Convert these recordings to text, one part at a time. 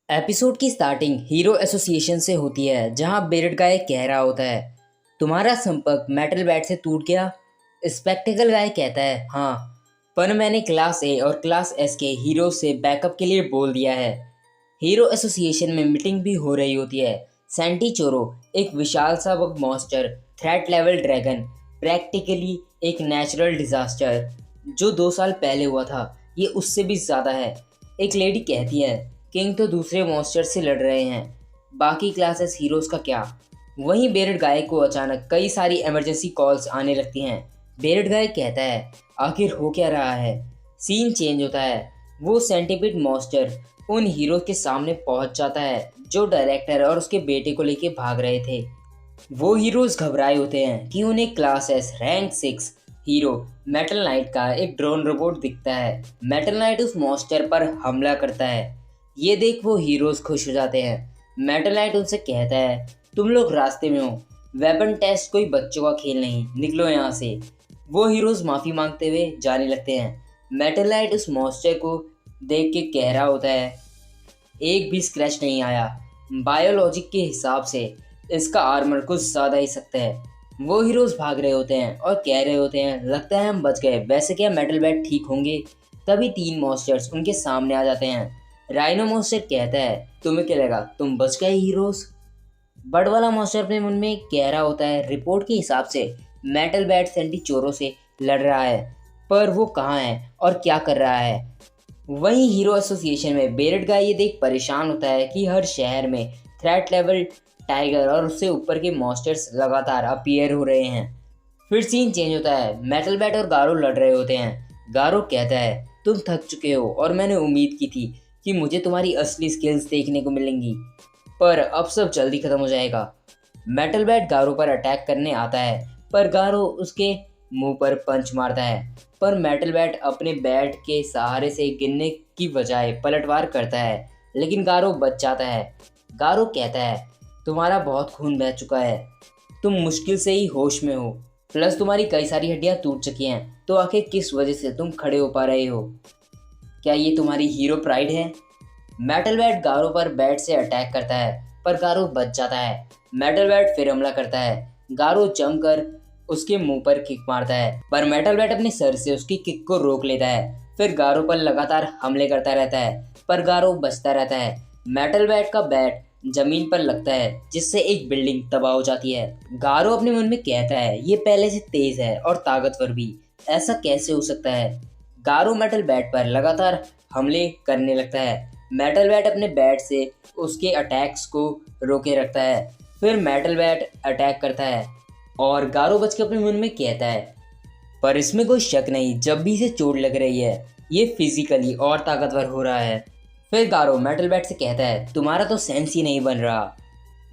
Episode की starting hero association से होती है जहां बेरड गाय कह रहा होता है, तुम्हारा संपर्क मेटल बैट से टूट गया। स्पेक्टिकल गाय कहता है, हाँ, पर मैंने क्लास ए और क्लास एस के हीरो से बैकअप के लिए बोल दिया है। हीरो एसोसिएशन में मीटिंग भी हो रही होती है। सैंटी चोरो एक विशाल सा bug monster, threat level dragon, practically एक नेचुरल डिजास्टर जो 2 साल पहले हुआ था, ये उससे भी ज़्यादा है। एक लेडी कहती है, किंग तो दूसरे मॉन्स्टर से लड़ रहे हैं, बाकी क्लासेस हीरोज का क्या। वहीं बेरड गाय को अचानक कई सारी इमरजेंसी कॉल्स आने लगती हैं। बेरड गाय कहता है, आखिर हो क्या रहा है। सीन चेंज होता है। वो सेंटीपीड मॉन्स्टर उन हीरो के सामने पहुंच जाता है जो डायरेक्टर और उसके बेटे को लेके भाग रहे थे। वो हीरोज घबराए होते हैं कि उन्हें class S rank 6 hero metal night का एक ड्रोन रोबोट दिखता है। मेटल नाइट उस मॉन्स्टर पर हमला करता है। ये देख वो हीरोज खुश हो जाते हैं। मेटल नाइट उनसे कहता है, तुम लोग रास्ते में हो, वेपन टेस्ट कोई बच्चों का खेल नहीं, निकलो यहाँ से। वो हीरोज माफ़ी मांगते हुए जाने लगते हैं। मेटल नाइट उस मॉन्स्टर को देख के कह रहा होता है, एक भी स्क्रैच नहीं आया, बायोलॉजिक के हिसाब से इसका आर्मर कुछ ज़्यादा ही सख्त है। वो हीरोज भाग रहे होते हैं और कह रहे होते हैं, लगता है हम बच गए, वैसे क्या मेटल बैट ठीक होंगे। तभी 3 मॉन्स्टर्स उनके सामने आ जाते हैं। राइनो मॉन्स्टर कहता है, तुम्हें क्या लगा तुम बच गए हीरोज। बर्ड वाला मॉन्स्टर अपने मन में कह रहा होता है, रिपोर्ट के हिसाब से मेटल बैट सेंटी चोरों से लड़ रहा है, पर वो कहाँ है और क्या कर रहा है। वहीं हीरो एसोसिएशन में बेरड गाय ये देख परेशान होता है कि हर शहर में थ्रेट लेवल टाइगर और उससे ऊपर के मॉन्स्टर्स लगातार अपीयर हो रहे हैं। फिर सीन चेंज होता है। मेटल बैट और गारो लड़ रहे होते हैं। गारो कहता है, तुम थक चुके हो और मैंने उम्मीद की थी कि मुझे तुम्हारी असली स्किल्स देखने को मिलेंगी, पर अब सब जल्दी खत्म हो जाएगा। मेटल बैट गारो पर अटैक करने आता है, पर गारो उसके मुंह पर पंच मारता है, पर मेटल बैट अपने बैट के सहारे से गिरने की बजाय पलटवार करता है, लेकिन गारो बच जाता है। गारो कहता है, तुम्हारा बहुत खून बह चुका है, तुम मुश्किल से ही होश में हो, प्लस तुम्हारी कई सारी हड्डियां टूट चुकी हैं, तो आखिर किस वजह से तुम खड़े हो पा रहे हो। क्या ये तुम्हारी हीरो प्राइड है। मेटल बैट गारो पर बैट से अटैक करता है, पर गारो बच जाता है। मेटल बैट फिर हमला करता है। गारो जमकर उसके मुंह पर किक मारता है, पर मेटल बैट अपने सर से उसकी किक को रोक लेता है। फिर गारो पर लगातार हमले करता रहता है, पर गारो बचता रहता है। मेटल बैट का बैट जमीन पर लगता है, जिससे एक बिल्डिंग तबाह हो जाती है। गारो अपने मन में कहता है, ये पहले से तेज है और ताकतवर भी, ऐसा कैसे हो सकता है। गारो मेटल बैट पर लगातार हमले करने लगता है। मेटल बैट अपने बैट से उसके अटैक्स को रोके रखता है। फिर मेटल बैट अटैक करता है और गारो बच के अपने मन में कहता है, पर इसमें कोई शक नहीं, जब भी इसे चोट लग रही है, ये फिजिकली और ताकतवर हो रहा है। फिर गारो मेटल बैट से कहता है, तुम्हारा तो सेंस ही नहीं बन रहा।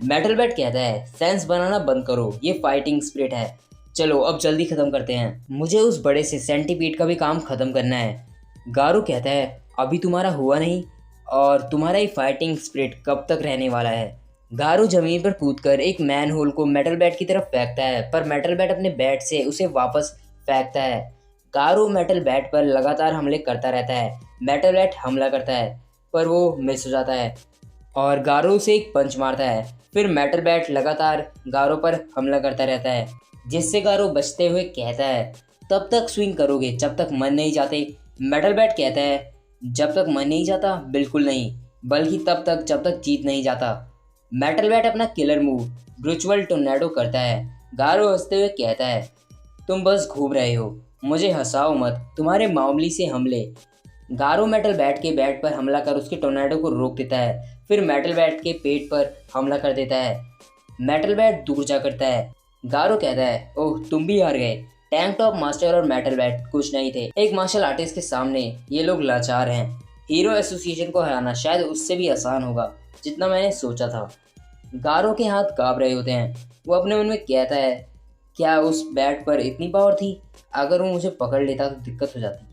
मेटल बैट कहता है, सेंस बनाना बंद करो, ये फाइटिंग स्पिरिट है, चलो अब जल्दी खत्म करते हैं, मुझे उस बड़े से सेंटीपीड का भी काम खत्म करना है। गारो कहता है, अभी तुम्हारा हुआ नहीं, और तुम्हारा ये फाइटिंग स्पिरिट कब तक रहने वाला है। गारो जमीन पर कूदकर एक मैन होल को मेटल बैट की तरफ फेंकता है, पर मेटल बैट अपने बैट से उसे वापस फेंकता है। गारो मेटल बैट पर लगातार हमले करता रहता है। मेटल बैट हमला करता है, पर वो मिस हो जाता है और गारो उसे एक पंच मारता है। फिर मेटल बैट लगातार गारो पर हमला करता रहता है, जिससे गारो बचते हुए कहता है, तब तक स्विंग करोगे जब तक मन नहीं जाते। मेटल बैट कहता है, जब तक मन नहीं जाता बिल्कुल नहीं, बल्कि तब तक जब तक जीत नहीं जाता। मेटल बैट अपना किलर मूव ब्रूचुअल टोर्नेडो करता है। गारो हंसते हुए कहता है, तुम बस घूम रहे हो, मुझे हंसाओ मत, तुम्हारे मामूली से हमले। गारो मेटल बैट के बैट पर हमला कर उसके टोर्नेडो को रोक देता है। फिर मेटल बैट के पेट पर हमला कर देता है। मेटल बैट दूर जा करता है। गारो कहता है, ओह तुम भी हार गए। टैंक टॉप मास्टर और मेटल बैट कुछ नहीं थे, एक मार्शल आर्टिस्ट के सामने ये लोग लाचार हैं। हीरो एसोसिएशन को हराना शायद उससे भी आसान होगा जितना मैंने सोचा था। गारो के हाथ कांप रहे होते हैं। वो अपने मन में कहता है, क्या उस बैट पर इतनी पावर थी, अगर वो मुझे पकड़ लेता तो दिक्कत हो जाती।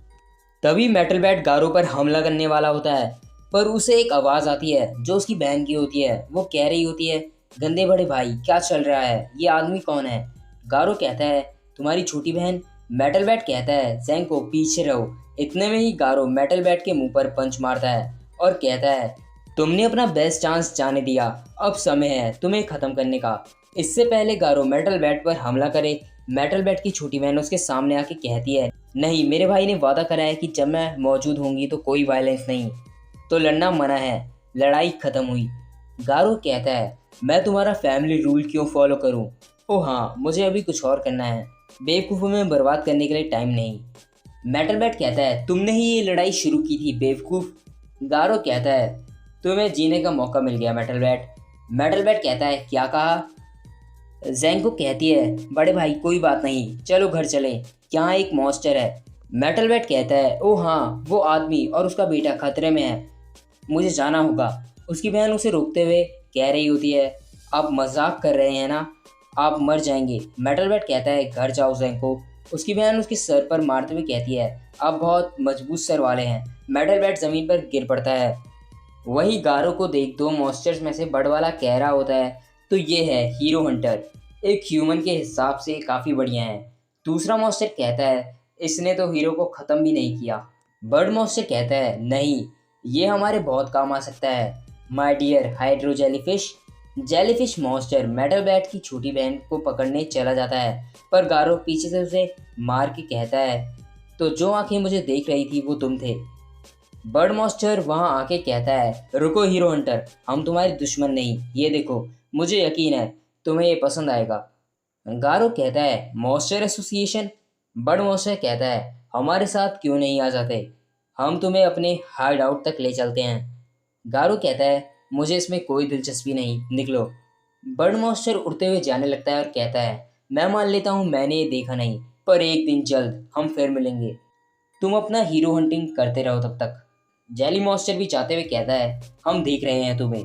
तभी मेटल बैट गारो पर हमला करने वाला होता है, पर उसे एक आवाज़ आती है जो उसकी बहन की होती है। वो कह रही होती है, गंदे बड़े भाई क्या चल रहा है, ये आदमी कौन है। गारो कहता है, तुम्हारी छोटी बहन। मेटल बैट कहता है, ज़ेंको पीछे रहो। इतने में ही गारो मेटल बैट के मुंह पर पंच मारता है और कहता है, तुमने अपना बेस्ट चांस जाने दिया, अब समय है तुम्हें ख़त्म करने का। इससे पहले गारो मेटल बैट पर हमला करे, मेटल बैट की छोटी बहन उसके सामने आके कहती है, नहीं, मेरे भाई ने वादा करा है कि जब मैं मौजूद होंगी तो कोई वायलेंस नहीं, तो लड़ना मना है। लड़ाई ख़त्म हुई। गारो कहता है, मैं तुम्हारा फैमिली रूल क्यों फॉलो करूं? ओह हाँ, मुझे अभी कुछ और करना है, बेवकूफ़ों में बर्बाद करने के लिए टाइम नहीं। मेटल बैट कहता है, तुमने ही ये लड़ाई शुरू की थी बेवकूफ़। गारो कहता है, तुम्हें जीने का मौका मिल गया मेटल बैट। मेटल बैट कहता है, क्या कहा? जैंको कहती है, बड़े भाई कोई बात नहीं, चलो घर चलें, यहाँ एक मॉन्स्टर है। मेटल बैट कहता है, ओह हाँ, वो आदमी और उसका बेटा खतरे में है, मुझे जाना होगा। उसकी बहन उसे रोकते हुए कह रही होती है, आप मजाक कर रहे हैं ना, आप मर जाएंगे। मेटल बैट कहता है, घर जाओ जैंको। उसकी बहन उसके सर पर मारते हुए कहती है, आप बहुत मजबूत सर वाले हैं। मेटल बैट ज़मीन पर गिर पड़ता है। वही गारो को देख दो मॉन्स्टर्स में से बड़ वाला कह रहा होता है, तो ये है हीरो हंटर, एक ह्यूमन के हिसाब से काफ़ी बढ़िया है। दूसरा मॉन्स्टर कहता है, इसने तो हीरो को ख़त्म भी नहीं किया। बर्ड मॉन्स्टर कहता है, नहीं, ये हमारे बहुत काम आ सकता है my dear hydro jellyfish. Jellyfish monster metal bat की छोटी बहन को पकड़ने चला जाता है, पर गारो पीछे से उसे मार के कहता है, तो जो आंखें मुझे देख रही थी वो तुम थे। बर्ड मॉन्स्टर वहां आके कहता है, रुको हीरो हंटर, हम तुम्हारे दुश्मन नहीं, ये देखो, मुझे यकीन है तुम्हें ये पसंद आएगा। गारो कहता है, मॉन्स्टर एसोसिएशन? बर्ड मॉन्स्टर कहता है, हमारे साथ क्यों नहीं आ जाते, हम तुम्हें अपने हाइड आउट तक ले चलते हैं। गारो कहता है, मुझे इसमें कोई दिलचस्पी नहीं, निकलो। बर्ड मॉन्स्टर उड़ते हुए जाने लगता है और कहता है, मैं मान लेता हूँ मैंने ये देखा नहीं, पर एक दिन जल्द हम फिर मिलेंगे, तुम अपना हीरो हंटिंग करते रहो तब तक। जेली मॉन्स्टर भी जाते हुए कहता है, हम देख रहे हैं तुम्हें।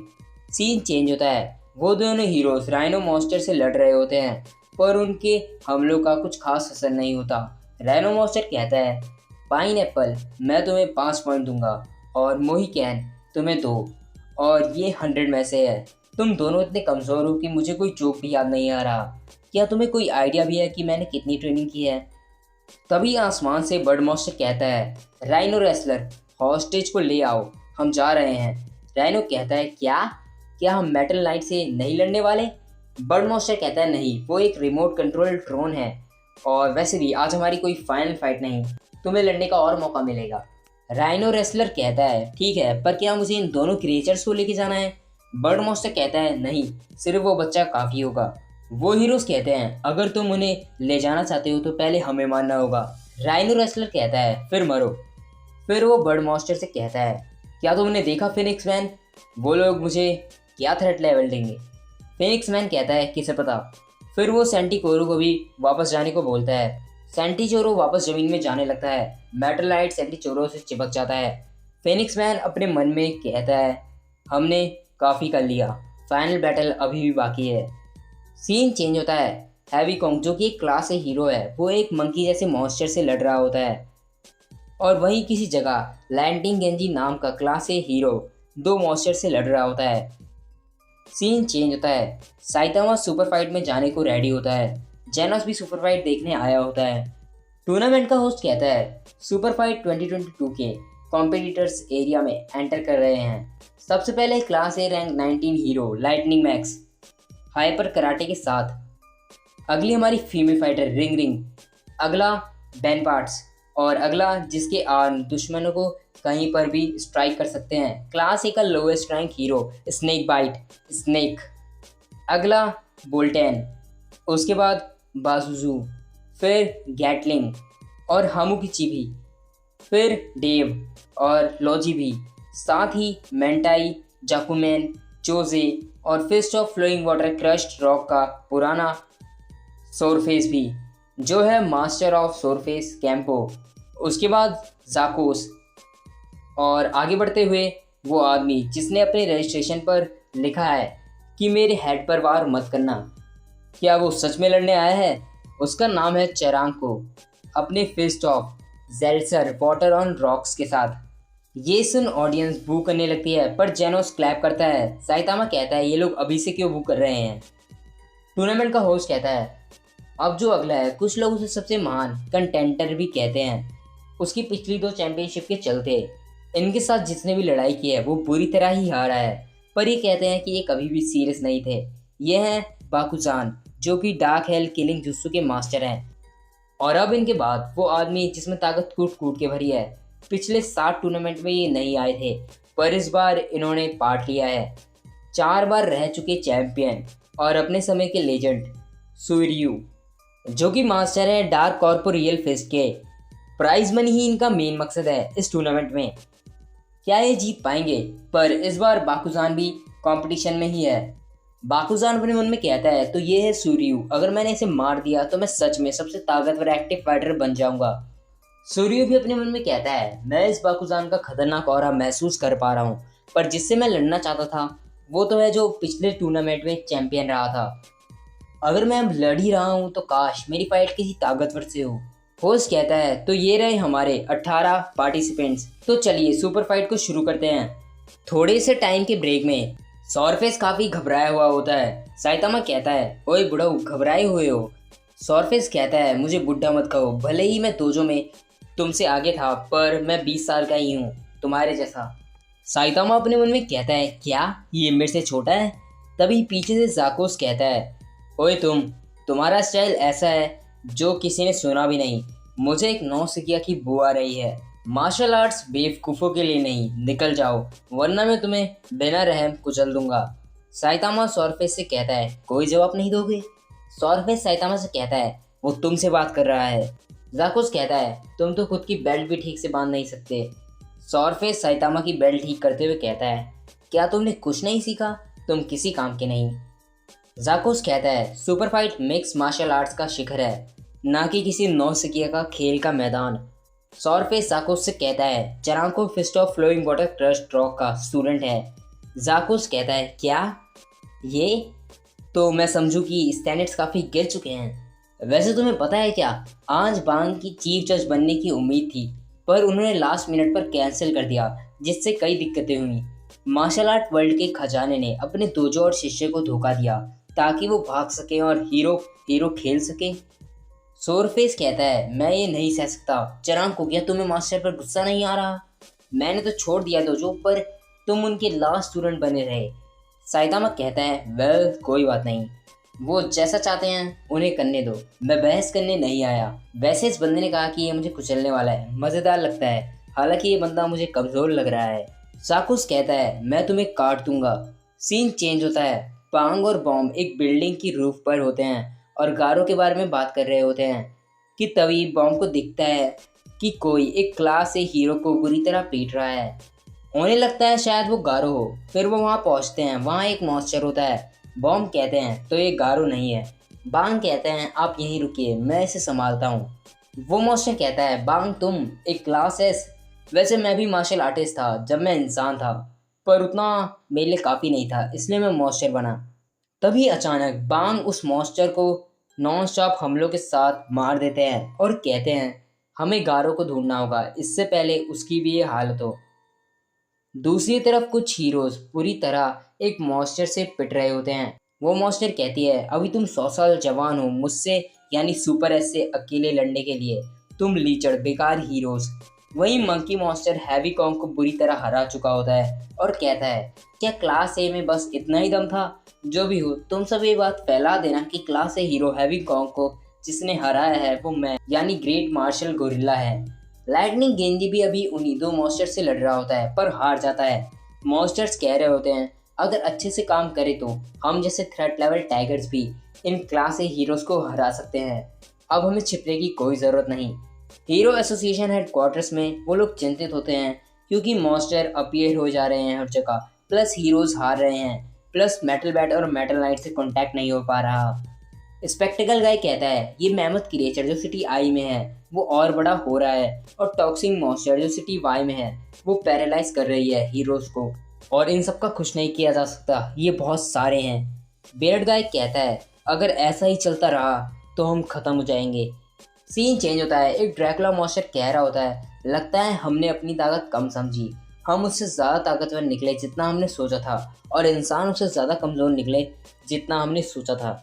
सीन चेंज होता है। वो दोनों हीरोज राइनो मॉन्स्टर से लड़ रहे होते हैं, पर उनके हमलों का कुछ खास असर नहीं होता। राइनो मॉन्स्टर कहता है, पाइन एप्पल, मैं तुम्हें 5 पॉइंट दूंगा, और मोहिकैन तुम्हें 2, और ये 100 में से है। तुम दोनों इतने कमज़ोर हो कि मुझे कोई जोक भी याद नहीं आ रहा। क्या तुम्हें कोई आइडिया भी है कि मैंने कितनी ट्रेनिंग की है? तभी आसमान से बर्ड मॉन्स्टर कहता है, राइनो रेसलर, हॉस्टेज को ले आओ, हम जा रहे हैं। राइनो कहता है, क्या हम मेटल नाइट से नहीं लड़ने वाले? बर्ड मॉन्स्टर कहता है, नहीं, वो एक रिमोट कंट्रोल ड्रोन है, और वैसे भी आज हमारी कोई फाइनल फाइट नहीं, तुम्हें लड़ने का और मौका मिलेगा। राइनो रेसलर कहता है, ठीक है, पर क्या मुझे इन दोनों क्रिएचर्स को लेके जाना है? बर्ड मॉन्स्टर कहता है, नहीं, सिर्फ वो बच्चा काफ़ी होगा। वो हीरोज कहते हैं, अगर तुम उन्हें ले जाना चाहते हो तो पहले हमें मारना होगा। राइनो रेसलर कहता है, फिर मरो। फिर वो बर्ड मॉन्स्टर से कहता है, क्या तुमने देखा फिनिक्स मैन, वो लोग मुझे क्या थ्रेट लेवल देंगे? फिनिक्स मैन कहता है, किसे पता। फिर वो सेंटिकोरो को भी वापस जाने को बोलता है। सेंटिचोरो वापस ज़मीन में जाने लगता है। मेटलाइट सेंटिचोरो से चिपक जाता है। फिनिक्स मैन अपने मन में कहता है, हमने काफ़ी कर लिया, फाइनल बैटल अभी भी बाकी है। सीन चेंज होता है। हैवी कॉन्ग, जो कि एक क्लास ए हीरो है, वो एक मंकी जैसे मॉन्स्टर से लड़ रहा होता है, और वहीं किसी जगह लैंडिंग गेंजी नाम का क्लास ए हीरो 2 मॉन्स्टर से लड़ रहा होता है। सीन चेंज होता है। साइतामा सुपर फाइट में जाने को रेडी होता है। जेनोस भी सुपर फाइट देखने आया होता है। टूर्नामेंट का होस्ट कहता है, सुपर फाइट 2022 के कॉम्पिटिटर्स एरिया में एंटर कर रहे हैं। सबसे पहले class A rank 19 hero lightning max hyper karate के साथ। अगली हमारी फीमेल फाइटर रिंग रिंग। अगला बैन पार्ट्स, और अगला जिसके आर्म दुश्मनों को कहीं पर भी स्ट्राइक कर सकते हैं, क्लास ए का lowest rank hero snake bite snake. अगला बोल्टेन, उसके बाद बाजुजू, फिर गैटलिंग और हामुकिची भी, फिर डेव और लॉजी भी, साथ ही मेंटाई, जाकुमेन, चोजे और fist of flowing water crushed rock का पुराना सोरफेस भी, जो है मास्टर ऑफ सोरफेस कैंपो। उसके बाद जाकोस, और आगे बढ़ते हुए वो आदमी जिसने अपने रजिस्ट्रेशन पर लिखा है कि मेरे हेड पर वार मत करना। क्या वो सच में लड़ने आया है? उसका नाम है चेरांको, अपने फिस्ट ऑफ जेल्सर वाटर ऑन रॉक्स के साथ। ये सुन ऑडियंस बू करने लगती है, पर जेनोस क्लैप करता है। साइतामा कहता है, ये लोग अभी से क्यों बू कर रहे हैं? टूर्नामेंट का होस्ट कहता है, अब जो अगला है, कुछ लोग उसे सबसे महान कंटेंटर भी कहते हैं, उसकी पिछली 2 चैंपियनशिप के चलते। इनके साथ जिसने भी लड़ाई की है वो बुरी तरह ही हारा है, पर ये कहते हैं कि ये कभी भी सीरियस नहीं थे। ये हैं बाकुजान, जो कि डार्क हेल किलिंग जुत्सु के मास्टर हैं। और अब इनके बाद वो आदमी जिसमें ताकत कूट कूट के भरी है। पिछले 7 टूर्नामेंट में ये नहीं आए थे, पर इस बार इन्होंने पार्ट लिया है। 4 बार रह चुके चैंपियन और अपने समय के लेजेंड सुर्यू, जो कि मास्टर है डार्क कॉर्पोरियल फिस्ट के। प्राइज मनी ही इनका मेन मकसद है इस टूर्नामेंट में। क्या ये जीत पाएंगे? पर इस बार बाकुजान भी कंपटीशन में ही है। बाकुजान अपने मन में कहता है तो ये है सूर्यू, अगर मैंने इसे मार दिया तो मैं सच में सबसे ताकतवर एक्टिव फाइटर बन जाऊंगा। सूर्यू भी अपने मन में कहता है मैं इस बाकुजान का खतरनाक ऑरा महसूस कर पा रहा हूँ, पर जिससे मैं लड़ना चाहता था वो तो है जो पिछले टूर्नामेंट में चैंपियन रहा था। अगर मैं अब लड़ ही रहा हूँ तो काश मेरी फाइट किसी ताकतवर से हो। होस्ट कहता है तो ये रहे हमारे 18 पार्टिसिपेंट्स, तो चलिए सुपर फाइट को शुरू करते हैं। थोड़े से टाइम के ब्रेक में सॉरफेस काफी घबराया हुआ होता है। साइतामा कहता है ओए बुढ़ऊ, घबराए हुए हो? सॉरफेस कहता है मुझे बुढ़ा मत कहो, भले ही मैं दोजो में तुमसे आगे था, पर मैं 20 साल का ही हूँ, तुम्हारे जैसा। साइतामा अपने मन में कहता है क्या ये मेरे से छोटा है? तभी पीछे से जाकोस कहता है ओए तुम्हारा स्टाइल ऐसा है जो किसी ने सुना भी नहीं। मुझे एक नौसिखिया की बू आ रही है। मार्शल आर्ट्स बेवकूफ़ों के लिए नहीं, निकल जाओ वरना मैं तुम्हें बिना रहम कुचल दूंगा। साइतामा सॉरफेस से कहता है कोई जवाब नहीं दोगे? सॉरफेस साइतामा से कहता है वो तुमसे बात कर रहा है। जाकोस कहता है तुम तो खुद की बेल्ट भी ठीक से बांध नहीं सकते। सॉरफेस साइतामा की बेल्ट ठीक करते हुए कहता है क्या तुमने कुछ नहीं सीखा? तुम किसी काम के नहीं। जाकोस कहता है super fight mix martial arts का शिखर है, ना कि किसी नौसिखिया का खेल का मैदान। सॉरफेस जाकोस से कहता है चरांको fist of flowing water crushed rock का स्टूडेंट है। जाकोस कहता है क्या ये? तो मैं समझूं कि स्टैंडर्ड्स काफ़ी गिर चुके हैं। वैसे तुम्हें पता है क्या, आज बांग की चीफ जज बनने की उम्मीद थी, पर उन्होंने लास्ट मिनट पर कैंसिल कर दिया, जिससे कई दिक्कतें हुई। मार्शल आर्ट वर्ल्ड के खजाने ने अपने दोजो और शिष्य को धोखा दिया ताकि वो भाग सके और हीरो खेल सके। सोरफेस कहता है मैं ये नहीं सह सकता। चरांग को क्या तुम्हें मास्टर पर गुस्सा नहीं आ रहा? मैंने तो छोड़ दिया दोजो, पर तुम उनके लास्ट स्टूडेंट बने रहे। साइतामा कहता है वेल कोई बात नहीं, वो जैसा चाहते हैं उन्हें करने दो, मैं बहस करने नहीं आया। वैसे इस बंदे ने कहा कि ये मुझे कुचलने वाला है, मज़ेदार लगता है, हालांकि ये बंदा मुझे कमज़ोर लग रहा है। साकुस कहता है मैं तुम्हें काट दूंगा। सीन चेंज होता है। पांग और बॉम्ब एक बिल्डिंग की रूफ पर होते हैं और गारो के बारे में बात कर रहे होते हैं कि तभी बॉम्ब को दिखता है कि कोई एक क्लास से हीरो को बुरी तरह पीट रहा है। उन्हें लगता है शायद वो गारो हो। फिर वो वहाँ पहुँचते हैं, वहाँ एक मॉन्स्टर होता है। बॉम्ब कहते हैं तो ये गारो नहीं है। बांग कहते हैं आप यहीं रुकिए, मैं इसे संभालता हूँ। वो मॉन्स्टर कहता है बांग तुम एक क्लास एस? वैसे मैं भी मार्शल आर्टिस्ट था जब मैं इंसान था, पर उतना मेरे लिए काफ़ी नहीं था, इसलिए मैं मॉन्स्टर बना। तभी अचानक बांग उस मॉन्स्टर को नॉन स्टॉप हमलों के साथ मार देते हैं और कहते हैं हमें गारो को ढूंढना होगा, इससे पहले उसकी भी ये हालत हो। दूसरी तरफ कुछ हीरोज पूरी तरह एक मॉन्स्टर से पिट रहे होते हैं। वो मॉन्स्टर कहती है अभी तुम 100 साल जवान हो मुझसे यानी सुपर एस से अकेले लड़ने के लिए, तुम लीचड़ बेकार हीरोज। वहीं मंकी मॉन्स्टर हैवी कॉन्ग को बुरी तरह हरा चुका होता है और कहता है क्या क्लास ए में बस इतना ही दम था? जो भी हो तुम सब ये बात फैला देना कि क्लास ए हीरो हैवी कॉन्ग को जिसने हराया है वो मैं यानी ग्रेट मार्शल गोरिल्ला है। लाइटनिंग गेंजी भी अभी उन्हीं 2 मॉन्स्टर से लड़ रहा होता है पर हार जाता है। मॉन्स्टर्स कह रहे होते हैं अगर अच्छे से काम करे तो हम जैसे थ्रेट लेवल टाइगर्स भी इन क्लास ए हीरोज को हरा सकते हैं। अब हमें छिपने की कोई ज़रूरत नहीं। हीरो एसोसिएशन हेडक्वार्टर्स में वो लोग चिंतित होते हैं क्योंकि मॉन्स्टर अपीयर हो जा रहे हैं हर जगह, प्लस हीरोज हार रहे हैं, प्लस मेटल बैट और मेटल नाइट से कांटेक्ट नहीं हो पा रहा। स्पेक्टिकल गाय कहता है ये मैमथ क्रिएचर जो सिटी आई में है वो और बड़ा हो रहा है, और टॉक्सिक मॉन्स्टर जो सिटी वाई में है वो पैरालाइज कर रही है हीरोज को, और इन सब का कुछ नहीं किया जा सकता, ये बहुत सारे हैं। बेरड गाय कहता है अगर ऐसा ही चलता रहा तो हम ख़त्म हो जाएंगे। सीन चेंज होता है। एक ड्रैकुला मॉन्स्टर कह रहा होता है लगता है हमने अपनी ताकत कम समझी, हम उससे ज़्यादा ताकतवर निकले जितना हमने सोचा था, और इंसान उससे ज़्यादा कमज़ोर निकले जितना हमने सोचा था।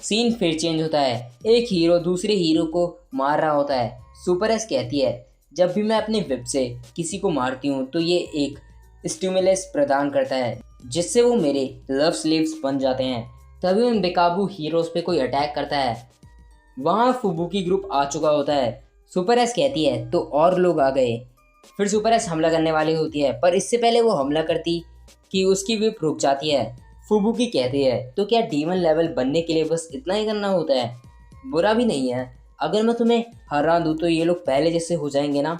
सीन फिर चेंज होता है। एक हीरो दूसरे हीरो को मार रहा होता है। सुपर एस कहती है जब भी मैं अपने विप से किसी को मारती हूँ तो ये एक स्टिमुलस प्रदान करता है जिससे वो मेरे लव स्लेव्स बन जाते हैं। तभी उन बेकाबू हीरोज पे कोई अटैक करता है। वहाँ फुबुकी ग्रुप आ चुका होता है। सुपर एस कहती है तो और लोग आ गए। फिर सुपर एस हमला करने वाली होती है, पर इससे पहले वो हमला करती कि उसकी विप रुक जाती है। फुबुकी कहती है तो क्या डीमन लेवल बनने के लिए बस इतना ही करना होता है? बुरा भी नहीं है। अगर मैं तुम्हें हरा दूँ तो ये लोग पहले जैसे हो जाएंगे ना।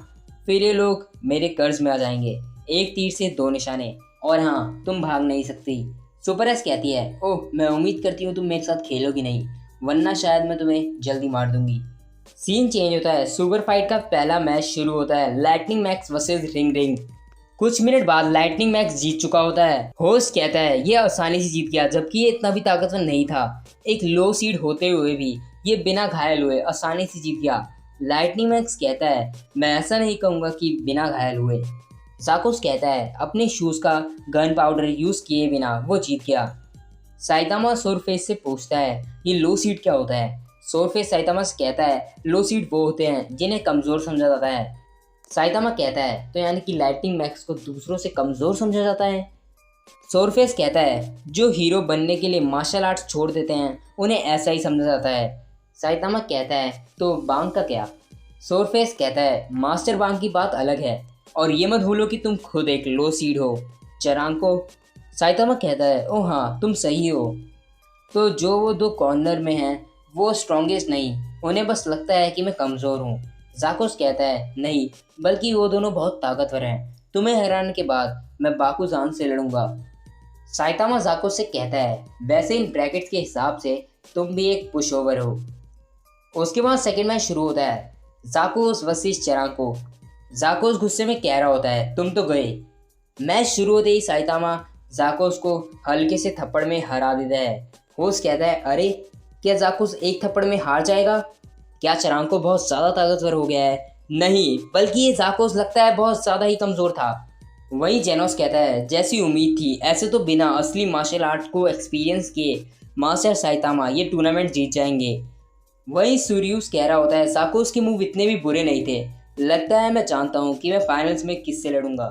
फिर ये लोग मेरे कर्ज में आ जाएंगे। एक तीर से दो निशाने, और हाँ, तुम भाग नहीं सकती। सुपर एस कहती है ओह, मैं उम्मीद करती हूँ तुम मेरे साथ खेलोगी नहीं, वरना शायद मैं तुम्हें जल्दी मार दूंगी। सीन चेंज होता है। सुपर फाइट का पहला मैच शुरू होता है, lightning max versus ring ring. कुछ मिनट बाद लाइटनिंग मैक्स जीत चुका होता है। होस्ट कहता है ये आसानी से जीत गया, जबकि ये इतना भी ताकतवर नहीं था। एक लो सीड होते हुए भी ये बिना घायल हुए आसानी से जीत गया। लाइटनिंग मैक्स कहता है मैं ऐसा नहीं कहूँगा कि बिना घायल हुए। साकुस कहता है अपने शूज़ का गन पाउडर यूज़ किए बिना वो जीत गया। साइतामा सोरफेस से पूछता है ये लो सीड क्या होता है? सोरफेस साइतामा से कहता है लो सीड वो होते हैं जिन्हें कमज़ोर समझा जाता है। साइतामा कहता है तो यानी कि लाइटनिंग मैक्स को दूसरों से कमज़ोर समझा जाता है। सोरफेस कहता है जो हीरो बनने के लिए मार्शल आर्ट्स छोड़ देते हैं उन्हें ऐसा ही समझा जाता है। साइतामा कहता है तो बांग का क्या? सोरफेस कहता है मास्टर बांग की बात अलग है, और ये मत भूलो कि तुम खुद एक लो सीड हो, चरांको। साइतामा कहता है ओह हाँ, तुम सही हो। तो जो वो दो कॉर्नर में हैं वो स्ट्रॉन्गेस्ट नहीं, उन्हें बस लगता है कि मैं कमज़ोर हूँ। जाकोस कहता है नहीं, बल्कि वो दोनों बहुत ताकतवर हैं। तुम्हें हराने के बाद मैं बाकुजान से लड़ूंगा। साइतामा जाकोस से कहता है वैसे इन ब्रैकेट्स के हिसाब से तुम भी एक पुश ओवर हो। उसके बाद सेकंड मैच शुरू होता है, जाकोस वर्सेस चरांको। जाकोस गुस्से में कह रहा होता है तुम तो गए। मैच शुरू होते ही साइतामा जाकोस को हल्के से थप्पड़ में हरा देता है। होस्ट कहता है अरे, क्या जाकोस एक थप्पड़ में हार जाएगा? क्या चरांको बहुत ज़्यादा ताकतवर हो गया है? नहीं, बल्कि ये जाकोस लगता है बहुत ज़्यादा ही कमज़ोर था। वहीं जेनोस कहता है जैसी उम्मीद थी, ऐसे तो बिना असली मार्शल आर्ट को एक्सपीरियंस किए मास्टर साइतामा ये टूर्नामेंट जीत जाएंगे। वहीं सूर्यूस कह रहा होता है जाकोस के मूव इतने भी बुरे नहीं थे, लगता है मैं जानता हूँ कि मैं फाइनल्स में किससे लड़ूंगा।